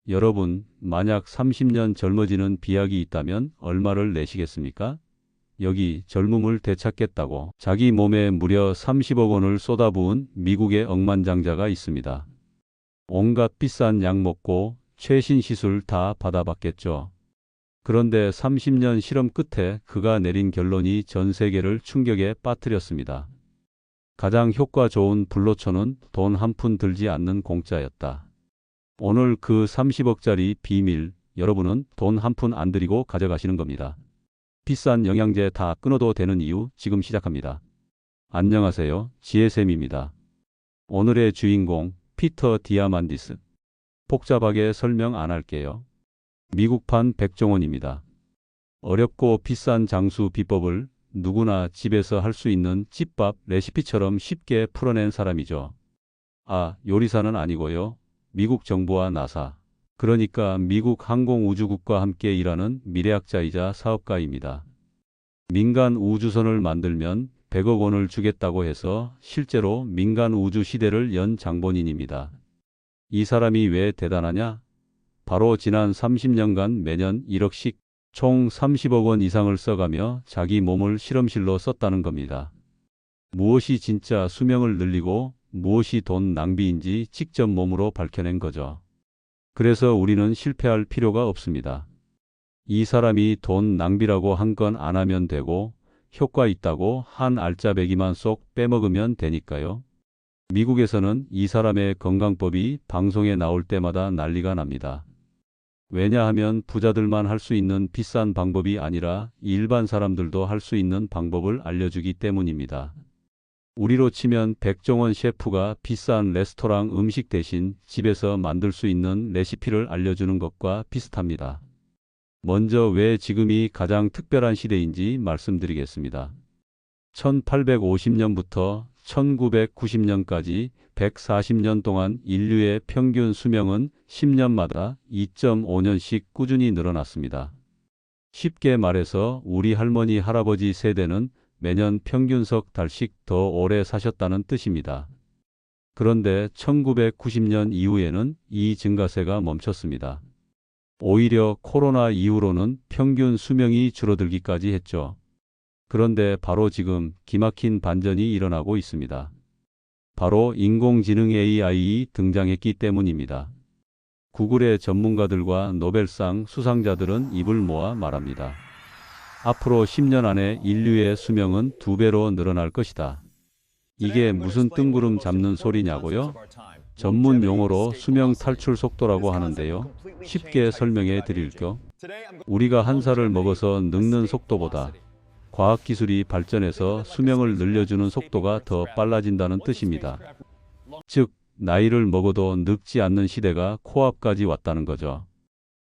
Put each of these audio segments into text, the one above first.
여러분, 만약 30년 젊어지는 비약이 있다면 얼마를 내시겠습니까? 여기 젊음을 되찾겠다고 자기 몸에 무려 30억 원을 쏟아부은 미국의 억만장자가 있습니다. 온갖 비싼 약 먹고 최신 시술 다 받아봤겠죠. 그런데 30년 실험 끝에 그가 내린 결론이 전 세계를 충격에 빠뜨렸습니다. 가장 효과 좋은 불로초는 돈 한 푼 들지 않는 공짜였다. 오늘 그 30억짜리 비밀, 여러분은 돈 한 푼 안 들이고 가져가시는 겁니다. 비싼 영양제 다 끊어도 되는 이유 지금 시작합니다. 안녕하세요, 지혜쌤입니다. 오늘의 주인공 피터 디아만디스. 복잡하게 설명 안 할게요. 미국판 백종원입니다. 어렵고 비싼 장수 비법을 누구나 집에서 할 수 있는 집밥 레시피처럼 쉽게 풀어낸 사람이죠. 아, 요리사는 아니고요. 미국 정부와 나사, 그러니까 미국 항공우주국과 함께 일하는 미래학자이자 사업가입니다. 민간 우주선을 만들면 100억 원을 주겠다고 해서 실제로 민간 우주 시대를 연 장본인입니다. 이 사람이 왜 대단하냐? 바로 지난 30년간 매년 1억씩 총 30억 원 이상을 써가며 자기 몸을 실험실로 썼다는 겁니다. 무엇이 진짜 수명을 늘리고 무엇이 돈 낭비인지 직접 몸으로 밝혀낸 거죠. 그래서 우리는 실패할 필요가 없습니다. 이 사람이 돈 낭비라고 한 건 안 하면 되고 효과 있다고 한 알짜배기만 쏙 빼먹으면 되니까요. 미국에서는 이 사람의 건강법이 방송에 나올 때마다 난리가 납니다. 왜냐하면 부자들만 할 수 있는 비싼 방법이 아니라 일반 사람들도 할 수 있는 방법을 알려주기 때문입니다. 우리로 치면 백종원 셰프가 비싼 레스토랑 음식 대신 집에서 만들 수 있는 레시피를 알려주는 것과 비슷합니다. 먼저 왜 지금이 가장 특별한 시대인지 말씀드리겠습니다. 1850년부터 1990년까지 140년 동안 인류의 평균 수명은 10년마다 2.5년씩 꾸준히 늘어났습니다. 쉽게 말해서 우리 할머니 할아버지 세대는 매년 평균 석 달씩 더 오래 사셨다는 뜻입니다. 그런데 1990년 이후에는 이 증가세가 멈췄습니다. 오히려 코로나 이후로는 평균 수명이 줄어들기까지 했죠. 그런데 바로 지금 기막힌 반전이 일어나고 있습니다. 바로 인공지능 AI 등장했기 때문입니다. 구글의 전문가들과 노벨상 수상자들은 입을 모아 말합니다. 앞으로 10년 안에 인류의 수명은 2배로 늘어날 것이다. 이게 무슨 뜬구름 잡는 소리냐고요? 전문 용어로 수명 탈출 속도라고 하는데요. 쉽게 설명해 드릴게요. 우리가 한 살을 먹어서 늙는 속도보다 과학기술이 발전해서 수명을 늘려주는 속도가 더 빨라진다는 뜻입니다. 즉, 나이를 먹어도 늙지 않는 시대가 코앞까지 왔다는 거죠.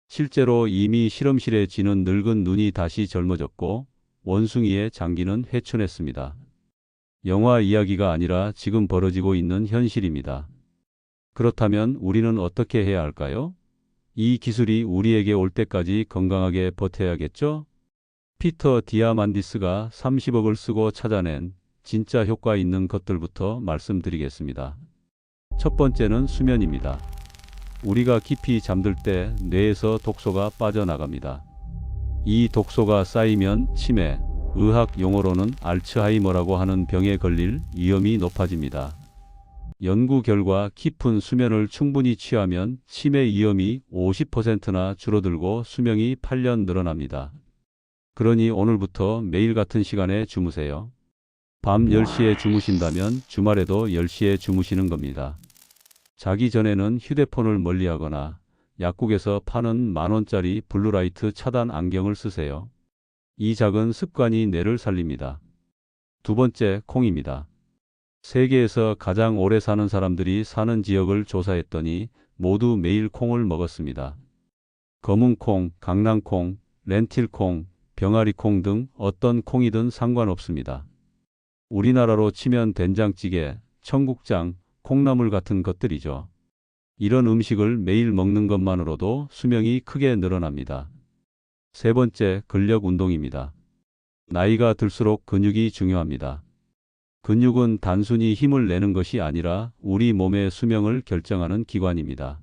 실제로 이미 실험실에 지는 늙은 눈이 다시 젊어졌고 원숭이의 장기는 회춘했습니다. 영화 이야기가 아니라 지금 벌어지고 있는 현실입니다. 그렇다면 우리는 어떻게 해야 할까요? 이 기술이 우리에게 올 때까지 건강하게 버텨야겠죠? 피터 디아만디스가 30억을 쓰고 찾아낸 진짜 효과 있는 것들부터 말씀드리겠습니다. 첫 번째는 수면입니다. 우리가 깊이 잠들 때 뇌에서 독소가 빠져나갑니다. 이 독소가 쌓이면 치매, 의학 용어로는 알츠하이머라고 하는 병에 걸릴 위험이 높아집니다. 연구 결과 깊은 수면을 충분히 취하면 치매 위험이 50%나 줄어들고 수명이 8년 늘어납니다. 그러니 오늘부터 매일 같은 시간에 주무세요. 밤 10시에 주무신다면 주말에도 10시에 주무시는 겁니다. 자기 전에는 휴대폰을 멀리하거나 약국에서 파는 10,000원짜리 블루라이트 차단 안경을 쓰세요. 이 작은 습관이 뇌를 살립니다. 두 번째, 콩입니다. 세계에서 가장 오래 사는 사람들이 사는 지역을 조사했더니 모두 매일 콩을 먹었습니다. 검은콩, 강낭콩, 렌틸콩, 병아리콩 등 어떤 콩이든 상관없습니다. 우리나라로 치면 된장찌개, 청국장, 콩나물 같은 것들이죠. 이런 음식을 매일 먹는 것만으로도 수명이 크게 늘어납니다. 세 번째, 근력 운동입니다. 나이가 들수록 근육이 중요합니다. 근육은 단순히 힘을 내는 것이 아니라 우리 몸의 수명을 결정하는 기관입니다.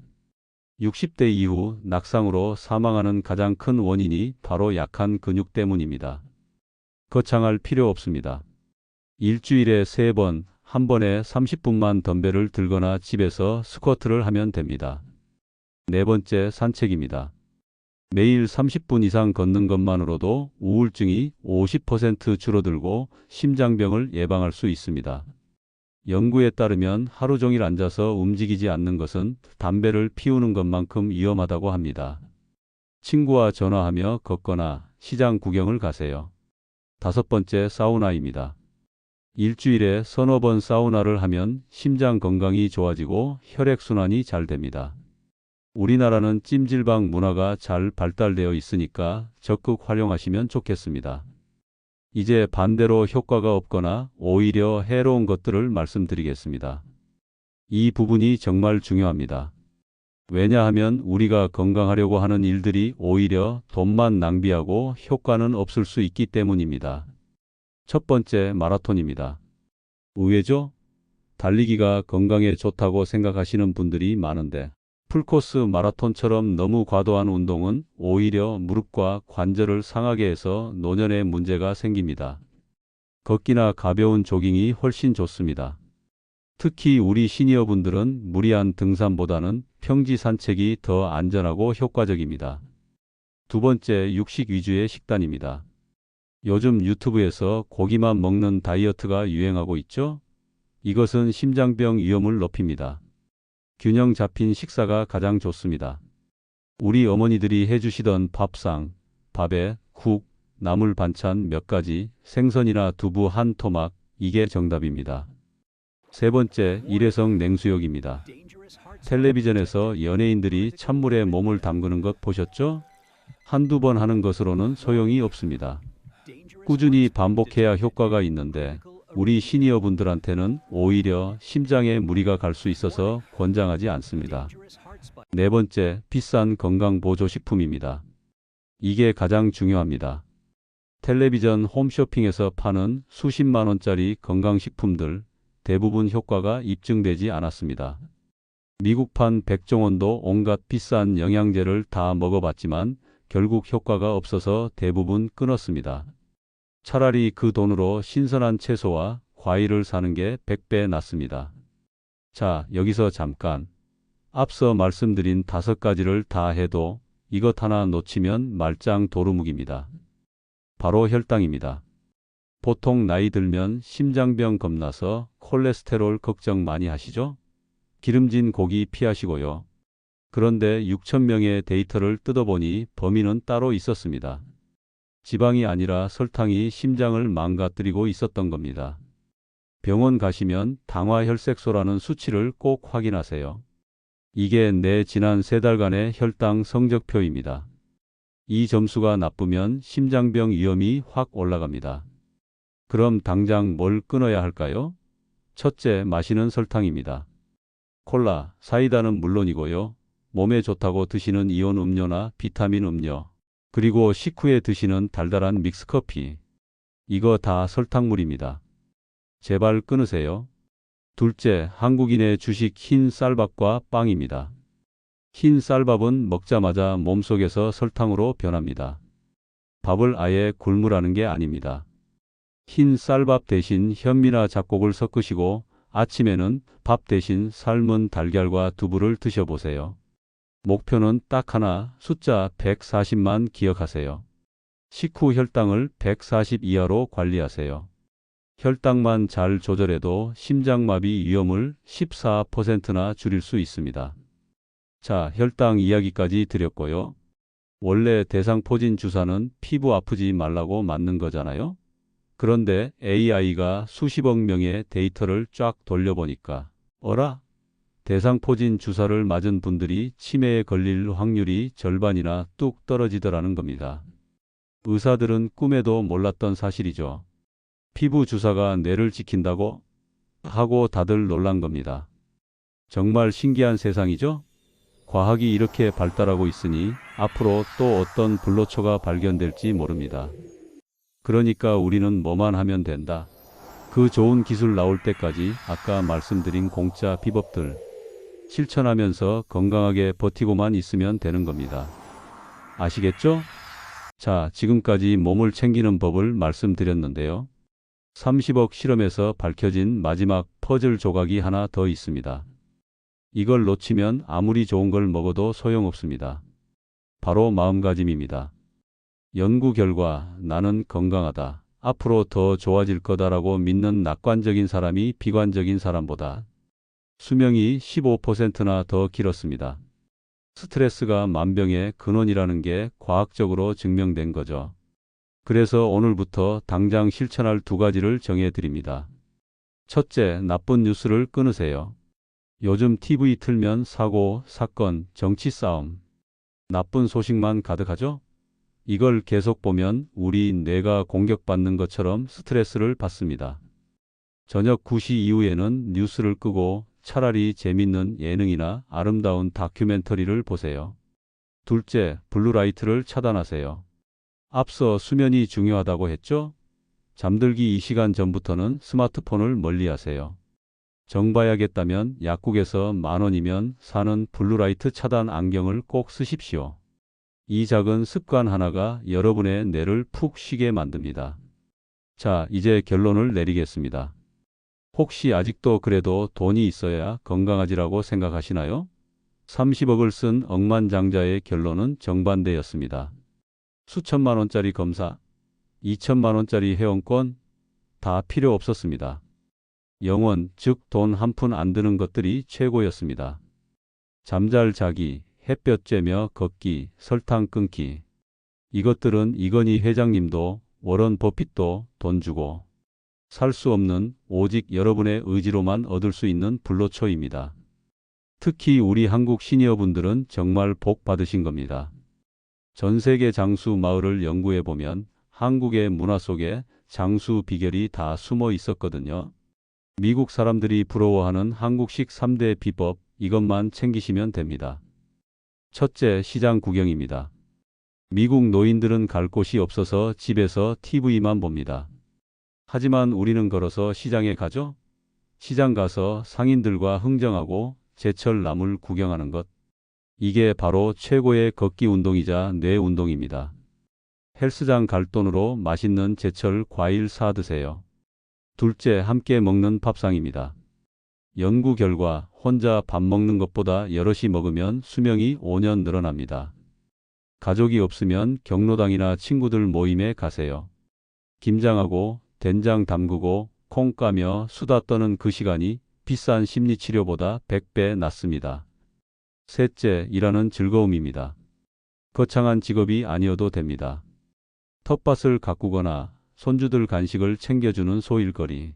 60대 이후 낙상으로 사망하는 가장 큰 원인이 바로 약한 근육 때문입니다. 거창할 필요 없습니다. 일주일에 3번, 한 번에 30분만 덤벨을 들거나 집에서 스쿼트를 하면 됩니다. 네 번째, 산책입니다. 매일 30분 이상 걷는 것만으로도 우울증이 50% 줄어들고 심장병을 예방할 수 있습니다. 연구에 따르면 하루 종일 앉아서 움직이지 않는 것은 담배를 피우는 것만큼 위험하다고 합니다. 친구와 전화하며 걷거나 시장 구경을 가세요. 다섯 번째, 사우나입니다. 일주일에 서너 번 사우나를 하면 심장 건강이 좋아지고 혈액순환이 잘 됩니다. 우리나라는 찜질방 문화가 잘 발달되어 있으니까 적극 활용하시면 좋겠습니다. 이제 반대로 효과가 없거나 오히려 해로운 것들을 말씀드리겠습니다. 이 부분이 정말 중요합니다. 왜냐하면 우리가 건강하려고 하는 일들이 오히려 돈만 낭비하고 효과는 없을 수 있기 때문입니다. 첫 번째, 마라톤입니다. 의외죠? 달리기가 건강에 좋다고 생각하시는 분들이 많은데 풀코스 마라톤처럼 너무 과도한 운동은 오히려 무릎과 관절을 상하게 해서 노년에 문제가 생깁니다. 걷기나 가벼운 조깅이 훨씬 좋습니다. 특히 우리 시니어분들은 무리한 등산보다는 평지 산책이 더 안전하고 효과적입니다. 두 번째, 육식 위주의 식단입니다. 요즘 유튜브에서 고기만 먹는 다이어트가 유행하고 있죠? 이것은 심장병 위험을 높입니다. 균형 잡힌 식사가 가장 좋습니다. 우리 어머니들이 해주시던 밥상, 밥에 국, 나물 반찬 몇 가지, 생선이나 두부 한 토막, 이게 정답입니다. 세 번째, 일회성 냉수욕입니다. 텔레비전에서 연예인들이 찬물에 몸을 담그는 것 보셨죠? 한두 번 하는 것으로는 소용이 없습니다. 꾸준히 반복해야 효과가 있는데 우리 시니어분들한테는 오히려 심장에 무리가 갈 수 있어서 권장하지 않습니다. 네 번째, 비싼 건강보조식품입니다. 이게 가장 중요합니다. 텔레비전 홈쇼핑에서 파는 수십만 원짜리 건강식품들 대부분 효과가 입증되지 않았습니다. 미국판 백종원도 온갖 비싼 영양제를 다 먹어봤지만 결국 효과가 없어서 대부분 끊었습니다. 차라리 그 돈으로 신선한 채소와 과일을 사는 게 100배 낫습니다. 자, 여기서 잠깐. 앞서 말씀드린 5가지를 다 해도 이것 하나 놓치면 말짱 도루묵입니다. 바로 혈당입니다. 보통 나이 들면 심장병 겁나서 콜레스테롤 걱정 많이 하시죠? 기름진 고기 피하시고요. 그런데 6,000명의 데이터를 뜯어보니 범인은 따로 있었습니다. 지방이 아니라 설탕이 심장을 망가뜨리고 있었던 겁니다. 병원 가시면 당화혈색소라는 수치를 꼭 확인하세요. 이게 내 지난 3달간의 혈당 성적표입니다. 이 점수가 나쁘면 심장병 위험이 확 올라갑니다. 그럼 당장 뭘 끊어야 할까요? 첫째, 마시는 설탕입니다. 콜라, 사이다는 물론이고요. 몸에 좋다고 드시는 이온 음료나 비타민 음료, 그리고 식후에 드시는 달달한 믹스커피. 이거 다 설탕물입니다. 제발 끊으세요. 둘째, 한국인의 주식 흰 쌀밥과 빵입니다. 흰 쌀밥은 먹자마자 몸속에서 설탕으로 변합니다. 밥을 아예 굶으라는 게 아닙니다. 흰 쌀밥 대신 현미나 잡곡을 섞으시고 아침에는 밥 대신 삶은 달걀과 두부를 드셔보세요. 목표는 딱 하나, 숫자 140만 기억하세요. 식후 혈당을 140 이하로 관리하세요. 혈당만 잘 조절해도 심장마비 위험을 14%나 줄일 수 있습니다. 자, 혈당 이야기까지 드렸고요. 원래 대상포진 주사는 피부 아프지 말라고 맞는 거잖아요. 그런데 AI가 수십억 명의 데이터를 쫙 돌려보니까 어라? 대상포진 주사를 맞은 분들이 치매에 걸릴 확률이 절반이나 뚝 떨어지더라는 겁니다. 의사들은 꿈에도 몰랐던 사실이죠. 피부 주사가 뇌를 지킨다고 하고 다들 놀란 겁니다. 정말 신기한 세상이죠? 과학이 이렇게 발달하고 있으니 앞으로 또 어떤 불로초가 발견될지 모릅니다. 그러니까 우리는 뭐만 하면 된다. 그 좋은 기술 나올 때까지 아까 말씀드린 공짜 비법들 실천하면서 건강하게 버티고만 있으면 되는 겁니다. 아시겠죠? 자, 지금까지 몸을 챙기는 법을 말씀드렸는데요. 30억 실험에서 밝혀진 마지막 퍼즐 조각이 하나 더 있습니다. 이걸 놓치면 아무리 좋은 걸 먹어도 소용없습니다. 바로 마음가짐입니다. 연구 결과 나는 건강하다, 앞으로 더 좋아질 거다라고 믿는 낙관적인 사람이 비관적인 사람보다 수명이 15%나 더 길었습니다. 스트레스가 만병의 근원이라는 게 과학적으로 증명된 거죠. 그래서 오늘부터 당장 실천할 2가지를 정해드립니다. 첫째, 나쁜 뉴스를 끊으세요. 요즘 TV 틀면 사고, 사건, 정치 싸움, 나쁜 소식만 가득하죠? 이걸 계속 보면 우리 뇌가 공격받는 것처럼 스트레스를 받습니다. 저녁 9시 이후에는 뉴스를 끄고 차라리 재밌는 예능이나 아름다운 다큐멘터리를 보세요. 둘째, 블루라이트를 차단하세요. 앞서 수면이 중요하다고 했죠? 잠들기 2시간 전부터는 스마트폰을 멀리하세요. 정 봐야겠다면 약국에서 10,000원이면 사는 블루라이트 차단 안경을 꼭 쓰십시오. 이 작은 습관 하나가 여러분의 뇌를 푹 쉬게 만듭니다. 자, 이제 결론을 내리겠습니다. 혹시 아직도 그래도 돈이 있어야 건강하지라고 생각하시나요? 30억을 쓴 억만장자의 결론은 정반대였습니다. 수천만 원짜리 검사, 2천만 원짜리 회원권 다 필요 없었습니다. 영원, 즉 돈 한 푼 안 드는 것들이 최고였습니다. 잠잘 자기, 햇볕 쬐며 걷기, 설탕 끊기. 이것들은 이건희 회장님도 워런 버핏도 돈 주고 살 수 없는 오직 여러분의 의지로만 얻을 수 있는 불로초입니다. 특히 우리 한국 시니어분들은 정말 복 받으신 겁니다. 전 세계 장수 마을을 연구해 보면 한국의 문화 속에 장수 비결이 다 숨어 있었거든요. 미국 사람들이 부러워하는 한국식 3대 비법, 이것만 챙기시면 됩니다. 첫째, 시장 구경입니다. 미국 노인들은 갈 곳이 없어서 집에서 TV만 봅니다. 하지만 우리는 걸어서 시장에 가죠? 시장 가서 상인들과 흥정하고 제철 나물 구경하는 것. 이게 바로 최고의 걷기 운동이자 뇌 운동입니다. 헬스장 갈 돈으로 맛있는 제철 과일 사 드세요. 둘째, 함께 먹는 밥상입니다. 연구 결과 혼자 밥 먹는 것보다 여럿이 먹으면 수명이 5년 늘어납니다. 가족이 없으면 경로당이나 친구들 모임에 가세요. 김장하고 된장 담그고 콩 까며 수다 떠는 그 시간이 비싼 심리치료보다 100배 낫습니다. 셋째, 일하는 즐거움입니다. 거창한 직업이 아니어도 됩니다. 텃밭을 가꾸거나 손주들 간식을 챙겨주는 소일거리.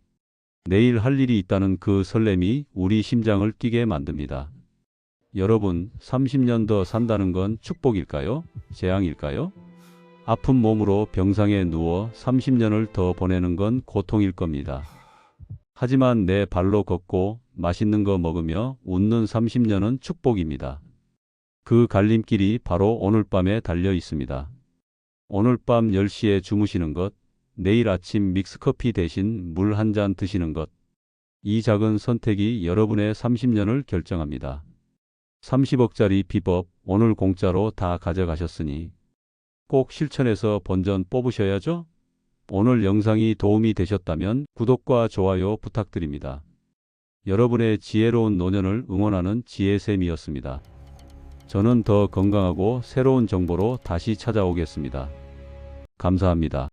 내일 할 일이 있다는 그 설렘이 우리 심장을 뛰게 만듭니다. 여러분, 30년 더 산다는 건 축복일까요? 재앙일까요? 아픈 몸으로 병상에 누워 30년을 더 보내는 건 고통일 겁니다. 하지만 내 발로 걷고 맛있는 거 먹으며 웃는 30년은 축복입니다. 그 갈림길이 바로 오늘 밤에 달려 있습니다. 오늘 밤 10시에 주무시는 것, 내일 아침 믹스커피 대신 물 한 잔 드시는 것. 이 작은 선택이 여러분의 30년을 결정합니다. 30억짜리 비법 오늘 공짜로 다 가져가셨으니 꼭 실천해서 본전 뽑으셔야죠? 오늘 영상이 도움이 되셨다면 구독과 좋아요 부탁드립니다. 여러분의 지혜로운 노년을 응원하는 지혜쌤이었습니다. 저는 더 건강하고 새로운 정보로 다시 찾아오겠습니다. 감사합니다.